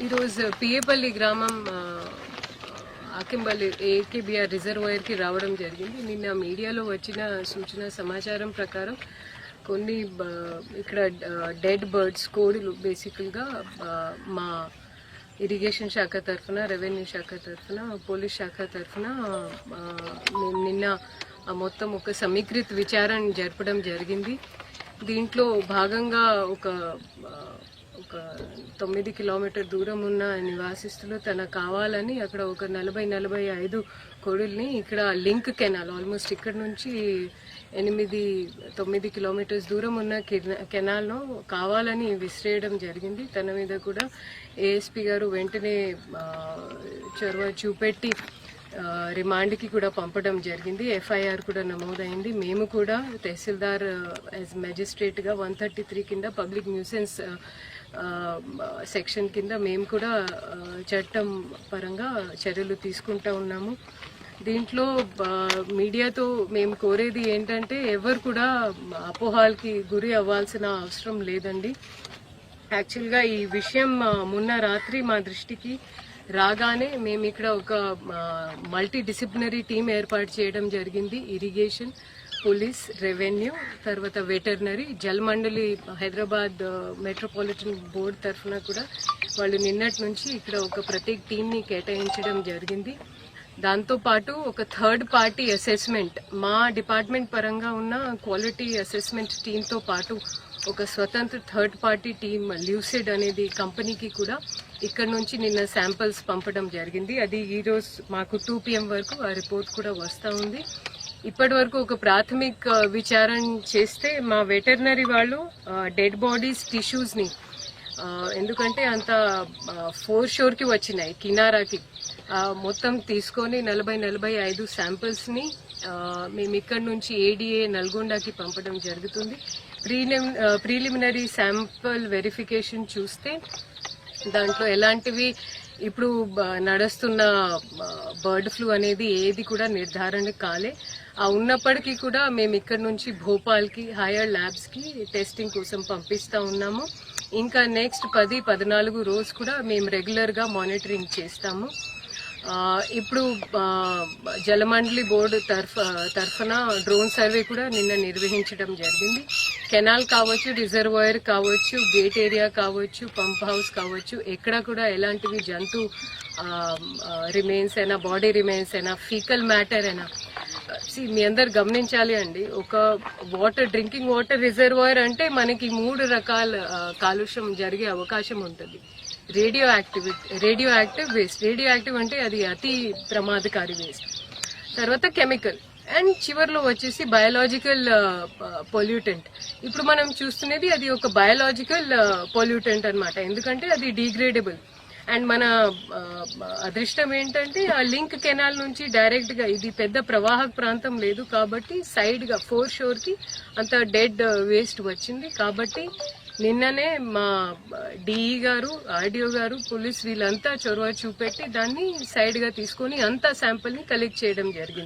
ఈరోజు పిఏపల్లి గ్రామం ఆకింపల్లి ఏకేబిఆర్ రిజర్వాయర్కి రావడం జరిగింది. నిన్న మీడియాలో వచ్చిన సూచన సమాచారం ప్రకారం కొన్ని ఇక్కడ డెడ్ బర్డ్స్ కోడిలు బేసికల్గా మా ఇరిగేషన్ శాఖ తరఫున, రెవెన్యూ శాఖ తరఫున, పోలీస్ శాఖ తరఫున మేము నిన్న మొత్తం ఒక సమీకృత విచారణ జరపడం జరిగింది. దీంట్లో భాగంగా ఒక 9 కిలోమీటర్ దూరం ఉన్న నివాసిస్తులు తన కావాలని అక్కడ ఒక 40-45 కోడుల్ని ఇక్కడ లింక్ కెనాల్ ఆల్మోస్ట్ ఇక్కడ నుంచి 8-9 కిలోమీటర్స్ దూరం ఉన్న కెనాల్ను కావాలని విసిరేయడం జరిగింది. తన మీద కూడా ఏఎస్పీ గారు వెంటనే చొరవ చూపెట్టి రిమాండ్కి కూడా పంపడం జరిగింది. ఎఫ్ఐఆర్ కూడా నమోదైంది. మేము కూడా తహసీల్దార్ యాజ్ మెజిస్ట్రేట్గా 133 కింద పబ్లిక్ న్యూసెన్స్ సెక్షన్ కింద మేము కూడా చట్టం పరంగా చర్యలు తీసుకుంటూ ఉన్నాము. దీంట్లో మీడియాతో మేము కోరేది ఏంటంటే ఎవరు కూడా అపోహాలకి గురి అవ్వాల్సిన అవసరం లేదండి. యాక్చువల్గా ఈ విషయం మొన్న రాత్రి మా దృష్టికి రాగానే మేము ఇక్కడ ఒక మల్టీ డిసిప్లినరీ టీం ఏర్పాటు చేయడం జరిగింది. ఇరిగేషన్, పోలీస్, రెవెన్యూ, తర్వాత వెటర్నరీ, జలమండలి హైదరాబాద్ మెట్రోపాలిటన్ బోర్డు తరఫున కూడా వాళ్ళు నిన్నటి నుంచి ఇక్కడ ఒక ప్రత్యేక టీంని కేటాయించడం జరిగింది. దాంతోపాటు ఒక థర్డ్ పార్టీ అసెస్మెంట్ మా డిపార్ట్మెంట్ పరంగా ఉన్న క్వాలిటీ అసెస్మెంట్ టీంతో పాటు ఒక స్వతంత్ర థర్డ్ పార్టీ టీం ల్యూసిడ్ అనేది కంపెనీకి కూడా ఇక్కడ నుంచి నిన్న శాంపిల్స్ పంపడం జరిగింది. అది ఈరోజు మాకు 2 PM వరకు ఆ రిపోర్ట్ కూడా వస్తూ ఉంది. ఇప్పటి వరకు ఒక ప్రాథమిక విచారణ చేస్తే మా వెటర్నరీ వాళ్ళు డెడ్ బాడీస్ టిష్యూస్ని ఎందుకంటే అంత ఫోర్ షోర్కి వచ్చినాయి కినారాకి మొత్తం తీసుకొని 40-45 శాంపిల్స్ని మేము ఇక్కడ నుంచి ఏడీఏ నల్గొండకి పంపడం జరుగుతుంది. ప్రీలిమినరీ శాంపిల్ వెరిఫికేషన్ చూస్తే దాంట్లో ఎలాంటివి ఇప్పుడు నడుస్తున్న బర్డ్ ఫ్లూ అనేది ఏది కూడా నిర్ధారణ కాలే. ఉన్నప్పటికీ కూడా మేము ఇక్కడ నుంచి భోపాల్కి హైయర్ ల్యాబ్స్కి టెస్టింగ్ కోసం పంపిస్తూ ఉన్నాము. ఇంకా నెక్స్ట్ 10-14 రోజు కూడా మేము రెగ్యులర్గా మానిటరింగ్ చేస్తాము. ఇప్పుడు జలమండలి బోర్డు తరఫున డ్రోన్ సర్వే కూడా నిన్న నిర్వహించడం జరిగింది. కెనాల్ కావచ్చు, రిజర్వాయర్ కావచ్చు, గేట్ ఏరియా కావచ్చు, పంప్ హౌస్ కావచ్చు, ఎక్కడ కూడా ఎలాంటివి జంతు రిమైన్స్ అయినా, బాడీ రిమైన్స్ అయినా, ఫీకల్ మ్యాటర్ అయినా మీ అందరు గమనించాలి అండి. ఒక డ్రింకింగ్ వాటర్ రిజర్వాయర్ అంటే మనకి 3 రకాల కాలుష్యం జరిగే అవకాశం ఉంటుంది. Radio active waste. Radio active అంటే అది అతి ప్రమాదకారి వేస్ట్. తర్వాత కెమికల్ అండ్ చివర్లో వచ్చేసి బయాలజికల్ పొల్యూటెంట్. ఇప్పుడు మనం చూస్తున్నది అది ఒక బయాలజికల్ పొల్యూటెంట్ అన్నమాట. ఎందుకంటే అది డిగ్రేడబుల్. అండ్ మన అదృష్టం ఏంటంటే ఆ లింక్ కెనాల్ నుంచి డైరెక్ట్ గా ఇది పెద్ద ప్రవాహక ప్రాంతం లేదు కాబట్టి సైడ్ గా ఫోర్ షోర్ కి అంత డెడ్ వేస్ట్ వచ్చింది. కాబట్టి నిన్ననే మా డిఈ గారు, ఆర్డీఓ గారు, పోలీస్ వీళ్ళంతా చొరవ చూపెట్టి దాన్ని సైడ్ గా తీసుకొని అంతా శాంపిల్ ని కలెక్ట్ చేయడం జరిగింది.